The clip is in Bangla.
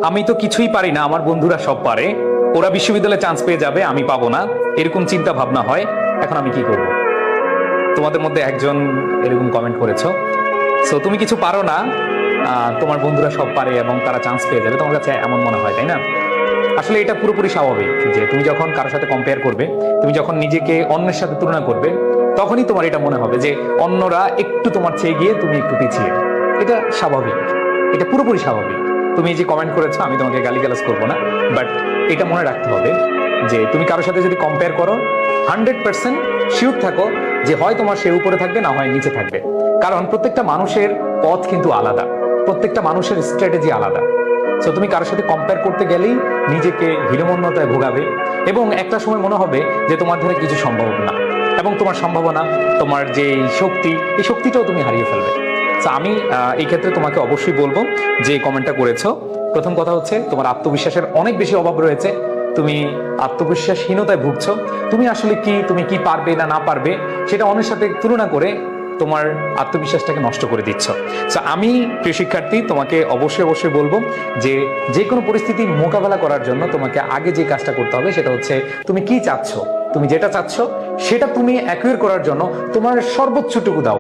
আমি তো কিছুই পারি না, আমার বন্ধুরা সব পারে, ওরা বিশ্ববিদ্যালয়ে চান্স পেয়ে যাবে, আমি পাবো না, এরকম চিন্তা ভাবনা হয়। এখন আমি কি করব? তোমাদের মধ্যে একজন এরকম কমেন্ট করেছো। সো তুমি কিছু পারো না, তোমার বন্ধুরা সব পারে এবং তারা চান্স পেয়ে যাবে, তোমার কাছে এমন মনে হয়, তাই না? আসলে এটা পুরোপুরি স্বাভাবিক যে তুমি যখন কারোর সাথে কম্পেয়ার করবে, তুমি যখন নিজেকে অন্যের সাথে তুলনা করবে, তখনই তোমার এটা মনে হবে যে অন্যরা একটু তোমার চেয়ে গিয়ে তুমি একটু পিছিয়ে। এটা স্বাভাবিক, এটা পুরোপুরি স্বাভাবিক। তুমি এই যে কমেন্ট করেছো, আমি তোমাকে গালিগালাজ করবো না, বাট এটা মনে রাখতে হবে যে তুমি কারোর সাথে যদি কম্পেয়ার করো, 100% শিওর থাকো যে হয় তোমার সে উপরে থাকবে, না হয় নিচে থাকবে। কারণ প্রত্যেকটা মানুষের পথ কিন্তু আলাদা, প্রত্যেকটা মানুষের স্ট্র্যাটেজি আলাদা। সো তুমি কারোর সাথে কম্পেয়ার করতে গেলেই নিজেকে হীনমন্যতায় ভোগাবে এবং একটা সময় মনে হবে যে তোমার ধারে কিছু সম্ভব না, এবং তোমার সম্ভাবনা, তোমার যে শক্তি, এই শক্তিটাও তুমি হারিয়ে ফেলবে। তো আমি এই ক্ষেত্রে তোমাকে অবশ্যই বলবো যে কমেন্টটা করেছো, প্রথম কথা হচ্ছে তোমার আত্মবিশ্বাসের অনেক বেশি অভাব রয়েছে, তুমি আত্মবিশ্বাসহীনতায় ভুগছো। তুমি আসলে কি, তুমি কি পারবে না না পারবে সেটা অন্যের সাথে তুলনা করে তোমার আত্মবিশ্বাসটাকে নষ্ট করে দিচ্ছ। তো আমি প্রিয় শিক্ষার্থী তোমাকে অবশ্যই অবশ্যই বলবো যে যে কোনো পরিস্থিতি মোকাবেলা করার জন্য তোমাকে আগে যে কাজটা করতে হবে সেটা হচ্ছে তুমি কি চাচ্ছ, তুমি যেটা চাচ্ছ সেটা তুমি অ্যাকুয়ার করার জন্য তোমার সর্বোচ্চটুকু দাও।